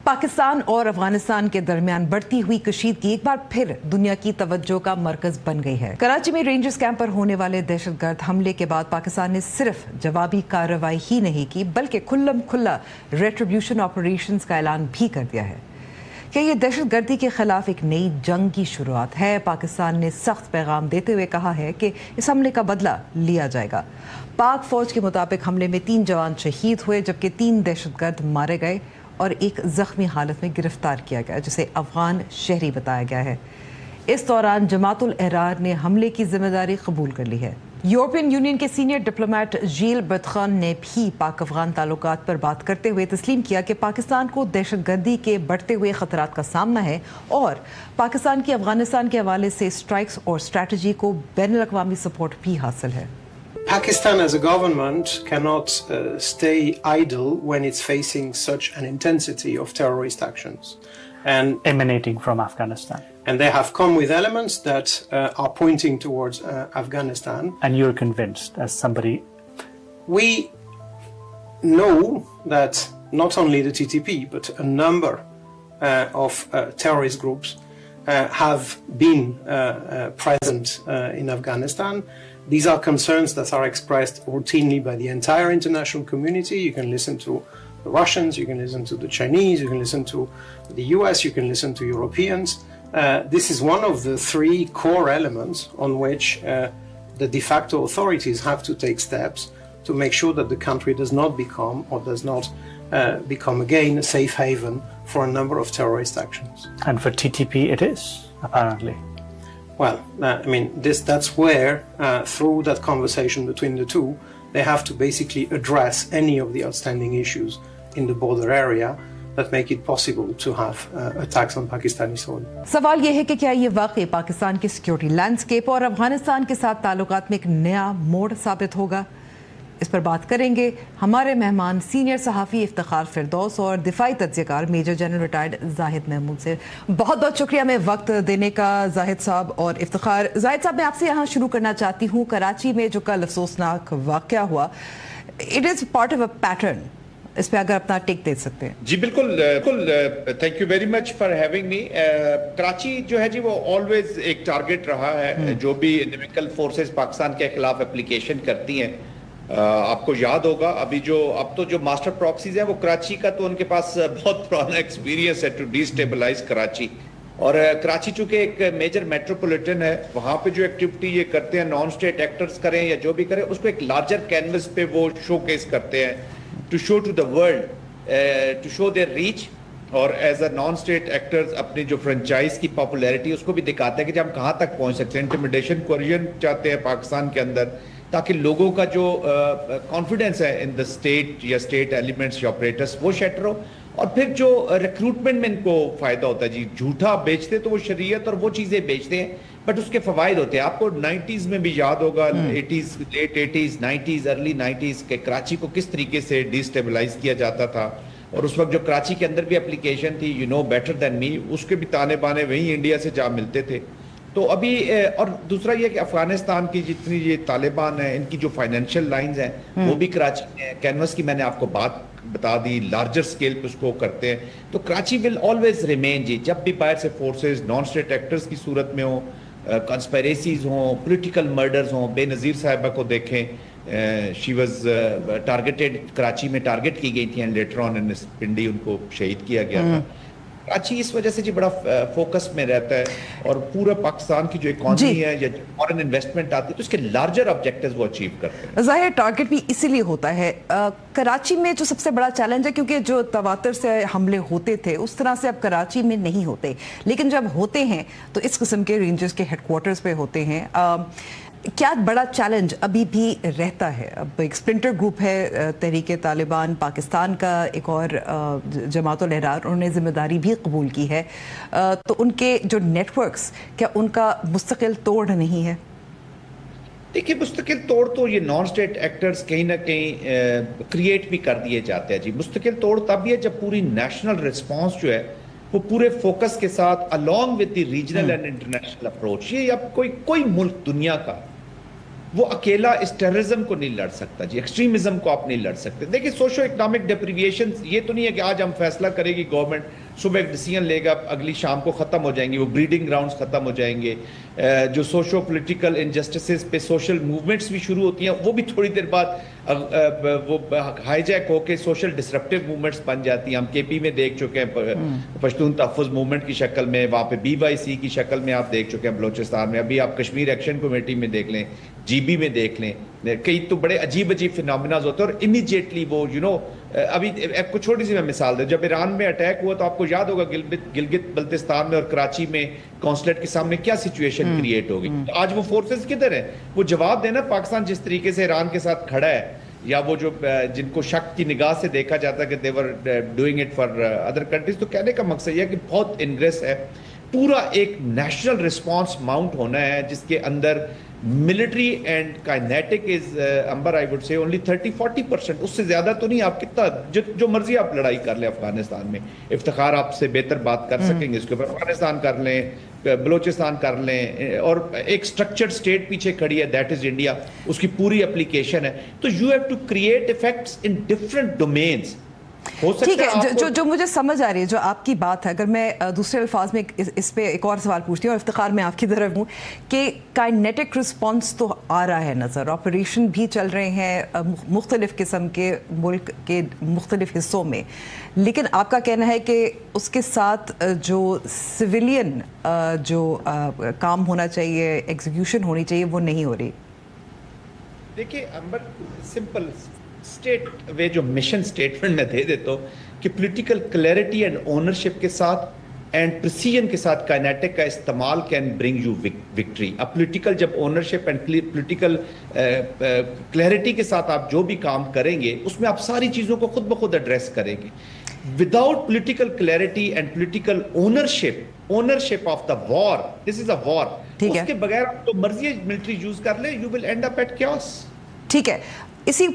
پاکستان اور افغانستان کے درمیان بڑھتی ہوئی کشیدگی ایک بار پھر دنیا کی توجہ کا مرکز بن گئی ہے۔ کراچی میں رینجرز کیمپ پر ہونے والے دہشت گرد حملے کے بعد پاکستان نے صرف جوابی کارروائی ہی نہیں کی بلکہ کھلم کھلا ریٹریبیوشن آپریشنز کا اعلان بھی کر دیا ہے کہ یہ دہشت گردی کے خلاف ایک نئی جنگ کی شروعات ہے۔ پاکستان نے سخت پیغام دیتے ہوئے کہا ہے کہ اس حملے کا بدلہ لیا جائے گا۔ پاک فوج کے مطابق حملے میں 3 جوان شہید ہوئے جبکہ 3 دہشت گرد مارے گئے اور ایک زخمی حالت میں گرفتار کیا گیا جسے افغان شہری بتایا گیا ہے۔ اس دوران جماعت الاحرار نے حملے کی ذمہ داری قبول کر لی ہے۔ یورپین یونین کے سینئر ڈپلومیٹ جیل برتخان نے بھی پاک افغان تعلقات پر بات کرتے ہوئے تسلیم کیا کہ پاکستان کو دہشت گردی کے بڑھتے ہوئے خطرات کا سامنا ہے اور پاکستان کی افغانستان کے حوالے سے اسٹرائکس اور اسٹریٹجی کو بین الاقوامی سپورٹ بھی حاصل ہے۔ Pakistan as a government cannot stay idle when it's facing such an intensity of terrorist actions. And emanating from Afghanistan. And they have come with elements that are pointing towards Afghanistan. And you're convinced as somebody? We know that not only the TTP but a number of terrorist groups have been present in Afghanistan. These are concerns that are expressed routinely by the entire international community. You can listen to the Russians, you can listen to the Chinese, you can listen to the US, you can listen to Europeans. This is one of the 3 core elements on which the de facto authorities have to take steps to make sure that the country does not become or does not become again a safe haven for a number of terrorist actions. And for TTP it is, apparently. Well, I mean, that's where, through that conversation between the two, they have to basically address any of the outstanding issues in the border area that make it possible to have attacks on Pakistani soil. سوال یہ ہے کہ کیا یہ واقعی پاکستان کی security landscape اور افغانستان کے ساتھ تعلقات میں ایک نیا موڑ ثابت ہوگا؟ اس پر بات کریں گے ہمارے مہمان سینئر صحافی افتخار فردوس اور دفاعی تجزیہ کار میجر جنرل ریٹائرڈ زاہد محمود سے۔ بہت بہت شکریہ میں وقت دینے کا زاہد صاحب اور افتخار۔ زاہد صاحب میں آپ سے یہاں شروع کرنا چاہتی ہوں، کراچی میں جو کل افسوسناک واقعہ ہوا، it is part of a pattern, اس پہ اگر اپنا ٹیک دے سکتے ہیں۔ جی بالکل، thank you very much for having me. Karachi جو ہے جی وہ آلویز ایک ٹارگٹ رہا ہے، جو بھی انیمیکل فورسز پاکستان کے خلاف اپلیکیشن کرتی ہیں۔ آپ کو یاد ہوگا اب تو جو ماسٹر پراکسیز ہیں وہ کراچی کا تو ان کے پاس بہت پرانا ایکسپیرینس ہے ٹو ڈی اسٹیبلائز کراچی، اور کراچی چونکہ ایک میجر میٹروپولیٹن ہے، وہاں پہ جو ایکٹیویٹی یہ کرتے ہیں نان اسٹیٹ ایکٹرز کریں یا جو بھی کریں، اس کو ایک لارجر کینوس پہ وہ شو کیس کرتے ہیں to show to the world, to show their reach, اور as a non state actors اپنی جو فرنچائز کی پاپولیرٹی اس کو بھی دکھاتے ہیں کہ ہم کہاں تک پہنچ سکتے ہیں۔ انٹیمیڈیشن کوریجن چاہتے ہیں پاکستان کے اندر تاکہ لوگوں کا جو کانفیڈنس ہے ان دا اسٹیٹ یا اسٹیٹ ایلیمنٹس یا آپریٹرس وہ شیٹر ہو، اور پھر جو ریکروٹمنٹ میں ان کو فائدہ ہوتا ہے۔ جی جھوٹا بیچتے تو وہ شریعت اور وہ چیزیں بیچتے ہیں بٹ اس کے فوائد ہوتے ہیں۔ آپ کو 90s میں بھی یاد ہوگا، 80s، late 80s، 90s، early 90s کہ کراچی کو کس طریقے سے ڈی اسٹیبلائز کیا جاتا تھا، اور اس وقت جو کراچی کے اندر بھی اپلیکیشن تھی یو نو بیٹر دین می، اس کے بھی تانے بانے وہیں انڈیا سے جا ملتے تھے۔ تو ابھی اور دوسرا یہ کہ افغانستان کی جتنی یہ طالبان ہیں ان کی جو فائنینشیل لائنز ہیں وہ بھی کراچی میں، کینوس کی میں نے آپ کو بات بتا دی، لارجر سکیل پہ اس کو کرتے ہیں۔ تو کراچی ول آلویز ریمین جی، جب بھی باہر سے فورسز نان اسٹیٹ ایکٹرز کی صورت میں ہوں، کنسپیریسیز ہوں، پولیٹیکل مرڈرز ہوں، بے نظیر صاحبہ کو دیکھیں، شی واز ٹارگیٹڈ، کراچی میں ٹارگیٹ کی گئی تھی، اینڈ لیٹر آن ان پنڈی ان کو شہید کیا گیا تھا۔ کراچی اس وجہ سے جی بڑا فوکس میں رہتا ہے، اور پورا پاکستان کی جو اکانومی ہے یا فارن انویسٹمنٹ آتی ہے تو اس کے لارجر آبجیکٹیوز وہ اچیو کرتے ہیں۔ ظاہر ٹارگٹ بھی اسی لیے ہوتا ہے۔ کراچی میں جو سب سے بڑا چیلنج ہے، کیونکہ جو تواتر سے حملے ہوتے تھے اس طرح سے اب کراچی میں نہیں ہوتے، لیکن جب ہوتے ہیں تو اس قسم کے رینجرز کے ہیڈ کوارٹرز پہ ہوتے ہیں۔ کیا بڑا چیلنج ابھی بھی رہتا ہے؟ اب ایک سپلنٹر گروپ ہے تحریک طالبان پاکستان کا، ایک اور جماعت الاحرار، انہوں نے ذمہ داری بھی قبول کی ہے، تو ان کے جو نیٹ ورکس کیا ان کا مستقل توڑ نہیں ہے؟ دیکھیے مستقل توڑ تو یہ نان اسٹیٹ ایکٹرز کہیں نہ کہیں کریٹ بھی کر دیے جاتے ہیں جی۔ مستقل توڑ تب بھی ہے جب پوری نیشنل رسپانس جو ہے وہ پورے فوکس کے ساتھ along with the regional and international approach، یہ اب کوئی ملک دنیا کا وہ اکیلا اس ٹیررزم کو نہیں لڑ سکتا جی, ایکسٹریمزم کو آپ نہیں لڑ سکتے. دیکھیں سوشو اکنامک ڈیپریویشن یہ تو نہیں ہے کہ آج ہم فیصلہ کرے گی گورنمنٹ, صبح ایک ڈیسیژن لے گا, اگلی شام کو ختم ہو جائیں گے, وہ بریڈنگ گراؤنڈز ختم ہو جائیں گے. جو سوشو پولیٹیکل انجسٹسز پہ سوشل موومنٹس بھی شروع ہوتی ہیں, وہ بھی تھوڑی دیر بعد وہ ہائی جیک ہو کے سوشل ڈسرپٹیو موومنٹس بن جاتی ہیں. ہم کے پی میں دیکھ چکے ہیں, پشتون تحفظ موومنٹ کی شکل میں, وہاں پہ BYC کی شکل میں آپ دیکھ چکے ہیں بلوچستان میں. ابھی آپ کشمیر ایکشن کمیٹی میں دیکھ لیں, GB میں دیکھ لیں, کئی تو بڑے عجیب فینومیناز ہوتے ہیں, اور امیڈیٹلی وہ ابھی ایک کو چھوٹی سی میں مثال دوں, جب ایران میں اٹیک ہوا تو آپ کو یاد ہوگا گلگت بلتستان میں اور کراچی میں کونسلیٹ کے سامنے کیا سچویشن کریٹ ہوگی. آج وہ فورسز کدھر ہیں؟ وہ جواب دینا پاکستان جس طریقے سے ایران کے ساتھ کھڑا ہے, یا وہ جو جن کو شک کی نگاہ سے دیکھا جاتا ہے کہ they were doing it for other countries, تو کہنے کا مقصد یہ ہے کہ بہت انگریس ہے. پورا ایک نیشنل رسپانس ماؤنٹ ہونا ہے جس کے اندر ملٹری اینڈ کائنیٹک از امبر آئی وڈ سے اونلی 30-40%, اس سے زیادہ تو نہیں. آپ کتنا جو مرضی آپ لڑائی کر لیں افغانستان میں, افتخار آپ سے بہتر بات کر سکیں گے اس کے اوپر. افغانستان کر لیں, بلوچستان کر لیں, اور ایک اسٹرکچرڈ اسٹیٹ پیچھے کھڑی ہے, دیٹ از انڈیا, اس کی پوری اپلیکیشن ہے. تو you have to create effects in different domains. ٹھیک ہے, جو مجھے سمجھ آ رہی ہے جو آپ کی بات ہے, اگر میں دوسرے الفاظ میں اس پہ ایک اور سوال پوچھتی ہوں, اور افتخار میں آپ کی طرف ہوں, کہ کائنیٹک رسپانس تو آ رہا ہے نظر, آپریشن بھی چل رہے ہیں مختلف قسم کے ملک کے مختلف حصوں میں, لیکن آپ کا کہنا ہے کہ اس کے ساتھ جو سویلین جو کام ہونا چاہیے, ایگزیکیوشن ہونی چاہیے, وہ نہیں ہو رہی. دیکھیے امبر, سمپل اسٹیٹ وے جو مشن اسٹیٹمنٹ میں دے دیتا ہوں کہ پولیٹیکل کلیئرٹی اینڈ اونرشپ کے ساتھ اینڈ پریسیژن کے ساتھ کائنیٹک کا استعمال کین برنگ یو وکٹری. اب پولیٹیکل جب اونرشپ اینڈ پولیٹیکل کلیئرٹی کے ساتھ آپ جو بھی کام کریں گے, اس میں آپ ساری چیزوں کو خود بخود ایڈریس کریں گے. Without political clarity and political ownership of the war, this is a war, اس کے بغیر آپ تو مرضی ملٹری یوز کر لیں, you will end up at chaos. ٹھیک ہے, اسی